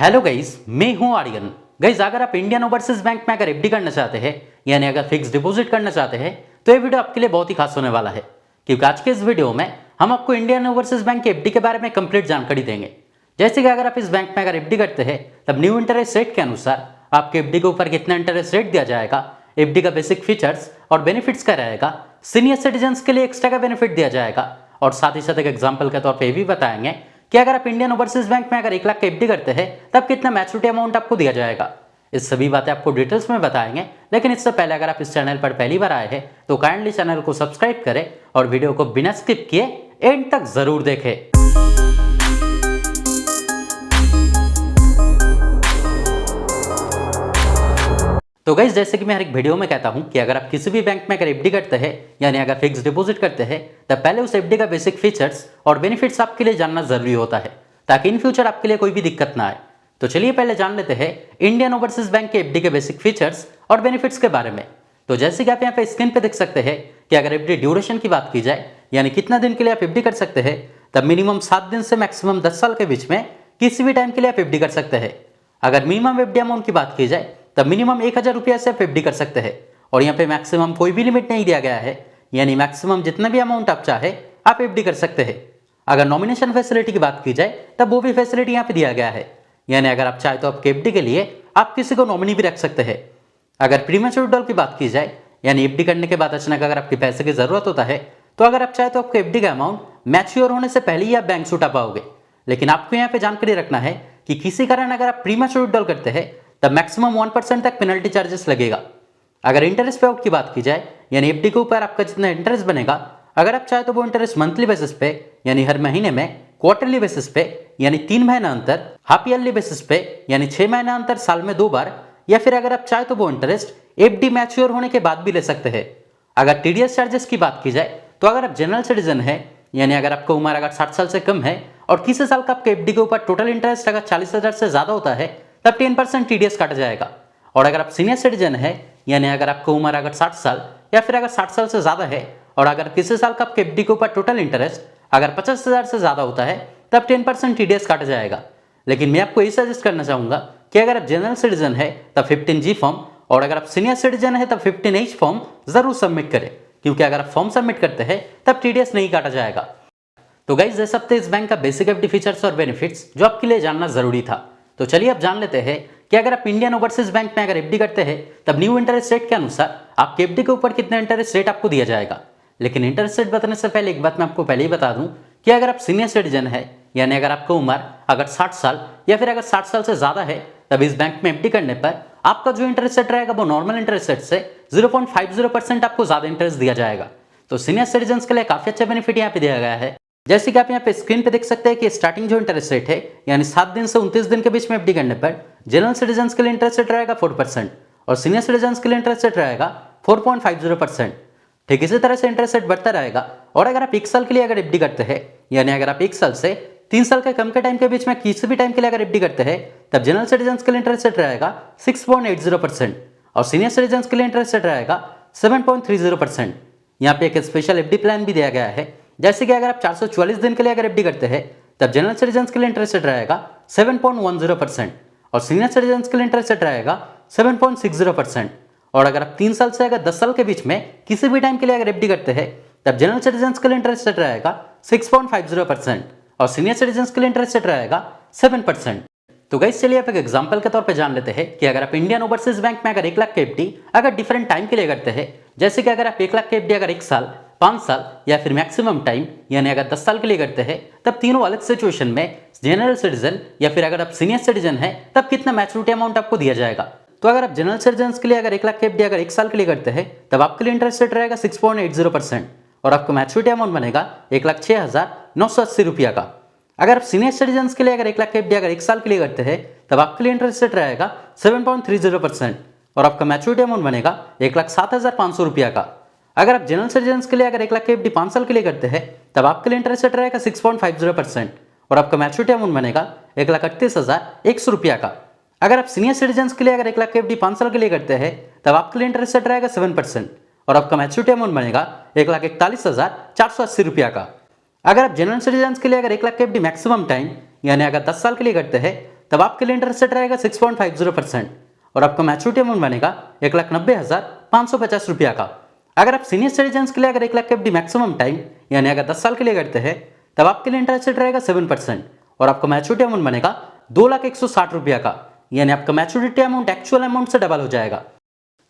Hello guys, मैं हूं Aryan. Guys, अगर आप इंडियन ओवरसीज बैंक में अगर एफडी करना चाहते हैं यानी अगर फिक्स डिपॉजिट करना चाहते हैं तो ये वीडियो आपके लिए बहुत ही खास होने वाला है, क्योंकि आज के इस वीडियो में हम आपको इंडियन ओवरसीज बैंक के एफडी के बारे में कंप्लीट जानकारी देंगे। जैसे कि अगर आप इस बैंक में अगर एफडी करते हैं तब न्यू इंटरेस्ट रेट के अनुसार आपके एफडी के ऊपर कितना इंटरेस्ट रेट दिया जाएगा, एफडी का बेसिक फीचर्स और बेनिफिट्स क्या रहेगा, सीनियर सिटीजन के लिए एक्स्ट्रा का बेनिफिट दिया जाएगा और साथ ही साथ एक एग्जाम्पल के तौर पर भी बताएंगे कि अगर आप इंडियन ओवरसीज बैंक में अगर 1 लाख का एफडी करते हैं तब कितना मैच्योरिटी अमाउंट आपको दिया जाएगा। इस सभी बातें आपको डिटेल्स में बताएंगे, लेकिन इससे पहले अगर आप इस चैनल पर पहली बार आए हैं तो काइंडली चैनल को सब्सक्राइब करें और वीडियो को बिना स्किप किए एंड तक जरूर देखें। तो गाइस, जैसे कि मैं हर एक वीडियो में कहता हूं कि अगर आप किसी भी बैंक में अगर एफडी करते हैं यानी अगर फिक्स डिपॉजिट करते हैं तब पहले उस एफडी का बेसिक फीचर्स और बेनिफिट्स आपके लिए जानना जरूरी होता है, ताकि इन फ्यूचर आपके लिए कोई भी दिक्कत ना आए। तो चलिए पहले जान लेते हैं इंडियन ओवरसीज बैंक के एफडी के बेसिक फीचर्स और बेनिफिट्स के बारे में। तो जैसे कि आप यहाँ पे स्क्रीन पे देख सकते हैं कि अगर एफडी ड्यूरेशन की बात की जाए यानी कितना दिन के लिए आप एफडी कर सकते हैं, तब मिनिमम 7 दिन से मैक्सिमम 10 साल के बीच में किसी भी टाइम के लिए आप एफडी कर सकते हैं। अगर मिनिमम एफडी अमाउंट की बात की जाए तब मिनिमम 1000 रुपया से आप एफडी कर सकते हैं और यहाँ पे मैक्सिमम कोई भी लिमिट नहीं दिया गया है, यानी मैक्सिमम जितना भी अमाउंट आप चाहे आप एफडी कर सकते हैं। अगर नॉमिनेशन फैसिलिटी की बात की जाए तब वो भी फैसिलिटी यहाँ पे दिया गया है, यानी अगर आप चाहे तो आपके एफडी के लिए आप किसी को नॉमिनी भी रख सकते हैं। अगर प्रीमेच्योर विड्रॉल की बात की जाए यानी एफडी करने के बाद अचानक अगर आपके पैसे की जरूरत होता है तो अगर आप चाहे तो आपके एफडी का अमाउंट मैच्योर होने से पहले ही आप बैंक से उठा पाओगे। लेकिन आपको यहाँ पे जानकारी रखना है कि किसी कारण अगर आप प्रीमेच्योर विड्रॉल करते हैं तब मैक्सिमम 1% तक पेनल्टी चार्जेस लगेगा। अगर इंटरेस्ट पे आउट की बात की जाए यानी एफडी के ऊपर आपका जितना इंटरेस्ट बनेगा, अगर आप चाहे तो वो इंटरेस्ट मंथली बेसिस पे यानी हर महीने में, क्वार्टरली बेसिस पे यानी 3 महीना अंतर, हाफ ईयरली बेसिस पे यानी 6 महीना अंतर साल में 2 बार, या फिर अगर आप चाहे तो वो इंटरेस्ट एफडी मैच्योर होने के बाद भी ले सकते हैं। अगर टीडीएस चार्जेस की बात की जाए तो अगर आप जनरल सिटीजन है यानी अगर आपका उम्र अगर 60 साल से कम है और किसी साल का आपके एफडी के ऊपर टोटल इंटरेस्ट अगर 40,000 से ज्यादा होता है तब 10% टीडीएस काटा जाएगा। और अगर आप सीनियर सिटीजन है यानी अगर आपका उम्र अगर 60 साल या फिर अगर 60 साल से ज्यादा है और अगर किसी साल का आपके एफडी के ऊपर टोटल इंटरेस्ट अगर 50,000 से ज्यादा होता है तब 10% टीडीएस काटा जाएगा। लेकिन मैं आपको ये सजेस्ट करना चाहूंगा कि अगर आप जनरल सिटीजन है तब 15G फॉर्म और अगर आप सीनियर सिटीजन है तब 15H फॉर्म जरूर सबमिट करें, क्योंकि अगर आप फॉर्म सबमिट करते हैं तब टीडीएस नहीं काटा जाएगा। तो गाइस, ये सब थे इस बैंक का बेसिक एफडी फीचर्स और बेनिफिट्स जो आपके लिए जानना जरूरी था। तो चलिए अब जान लेते हैं कि अगर आप इंडियन ओवरसीज बैंक में अगर एफडी करते हैं तब न्यू इंटरेस्ट रेट के अनुसार आपके एफडी के ऊपर कितना इंटरेस्ट रेट आपको दिया जाएगा। लेकिन इंटरेस्ट रेट बताने से पहले एक बात मैं आपको पहले ही बता दूं कि अगर आप सीनियर सिटीजन है यानी अगर आपका उम्र अगर 60 साल या फिर अगर 60 साल से ज्यादा है तब इस बैंक में एफडी करने पर आपका जो इंटरेस्ट रेट रहेगा वो नॉर्मल इंटरेस्ट रेट से 0.50% आपको ज्यादा इंटरेस्ट दिया जाएगा। तो सीनियर सिटीजन के लिए काफी अच्छा बेनिफिट यहाँ पे दिया गया है। जैसे कि आप यहाँ पे स्क्रीन पे देख सकते हैं कि स्टार्टिंग जो इंटरेस्ट रेट है यानी 7 दिन से 29 दिन के बीच में एफडी करने पर जनरल सिटीजन के लिए इंटरेस्ट रेट रहेगा 4% और सीनियर सिटीजन के लिए इंटरेस्ट रेट रहेगा 4.50%। ठीक इसी तरह से इंटरेस्ट रेट बढ़ता रहेगा और अगर आप 1 साल के लिए अगर एफडी करते हैं यानी अगर आप 1 साल से 3 साल के कम के टाइम के बीच में किसी भी टाइम के लिए अगर एफडी करते हैं तब जनरल सिटीजन के लिए इंटरेस्ट रेट रहेगा 6.80% और सीनियर सिटीजन के लिए इंटरेस्ट रेट रहेगा 7.30%। यहाँ पे एक स्पेशल एफडी प्लान भी दिया गया है। जैसे कि अगर आप 444 दिन के लिए अगर एफडी करते हैं तब जनरल सिटीजन के लिए इंटरेस्ट रेट रहेगा 7.10% और सीनियर सिटीजन के लिए इंटरेस्ट रेट रहेगा 7.60%। और अगर आप 3 साल से अगर 10 साल के बीच में किसी भी टाइम के लिए अगर एफडी करते हैं तब जनरल सिटीजन के लिए इंटरेस्ट रेट रहेगा 6.50% और सीनियर सिटीजन के लिए इंटरेस्ट रेट रहेगा 7%। तो गाइस, चलिए आप एक एग्जांपल के तौर पे जान लेते हैं कि अगर आप इंडियन ओवरसीज बैंक में अगर 1 लाख के एफडी अगर डिफरेंट टाइम के लिए करते हैं, जैसे कि अगर आप 1 लाख के एफडी अगर 1 साल, 5 साल या फिर मैक्सिमम टाइम यानी अगर 10 साल के लिए करते हैं तब तीनों अलग सिचुएशन में जनरल सिटीजन या फिर अगर आप सीनियर सिटीजन है तब कितना मैच्योरिटी अमाउंट आपको दिया जाएगा। तो अगर आप जनरल सिटीजन के लिए अगर 1 लाख के एफडी अगर 1 साल के लिए करते हैं तब आपके लिए इंटरेस्ट रेट रहेगा 6.80% और आपको मैच्योरिटी अमाउंट बनेगा 1,06,980 रुपया का। अगर आप सीनियर सिटीजन के लिए अगर 1 लाख के एफडी अगर 1 साल के लिए करते हैं तब आपके लिए इंटरेस्ट रेट रहेगा 7.30% और आपका मैच्योरिटी अमाउंट बनेगा 1,07,500 रुपया का। अगर आप जनरल सिटीजन के लिए अगर 1 लाख के एफडी 5 साल के लिए करते हैं तब आपके लिए इंटरेस्ट रेट रहेगा 6.50% और आपका मैच्योरिटी अमाउंट बनेगा 1,38,100 रुपया का। अगर आप सीनियर सिटीजन के लिए अगर 1 लाख के एफडी 5 साल के लिए करते हैं तब आपके लिए इंटरेस्ट रेट रहेगा 7% और आपका मैच्योरिटी अमाउंट बनेगा 1,41,480 रुपया का। अगर आप जनरल सिटीजन के लिए अगर 1 लाख के एफडी मैक्सिमम टाइम यानी अगर 10 साल के लिए करते हैं तब आपके लिए इंटरेस्ट रेट रहेगा 6.50% और आपका मैच्योरिटी अमाउंट बनेगा 1,90,550 रुपया का। अगर आप सीनियर सिटीजन्स के लिए अगर 1 लाख एफडी मैक्सिमम टाइम यानी अगर 10 साल के लिए करते हैं तब आपके लिए इंटरेस्ट रेट रहेगा 7% और आपका मैच्योरिटी अमाउंट बनेगा 2,160 रुपया का, यानी आपका मैच्योरिटी अमाउंट एक्चुअल अमाउंट से डबल हो जाएगा।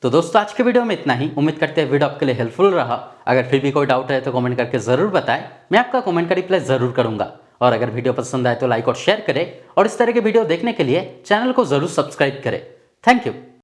तो दोस्तों आज के वीडियो में इतना ही। उम्मीद करते हैं वीडियो आपके लिए हेल्पफुल रहा। अगर फिर भी कोई डाउट है तो कमेंट करके जरूर बताएं, मैं आपका कमेंट का रिप्लाई जरूर करूंगा। और अगर वीडियो पसंद आए तो लाइक और शेयर करें और इस तरह के वीडियो देखने के लिए चैनल को जरूर सब्सक्राइब करें। Thank you.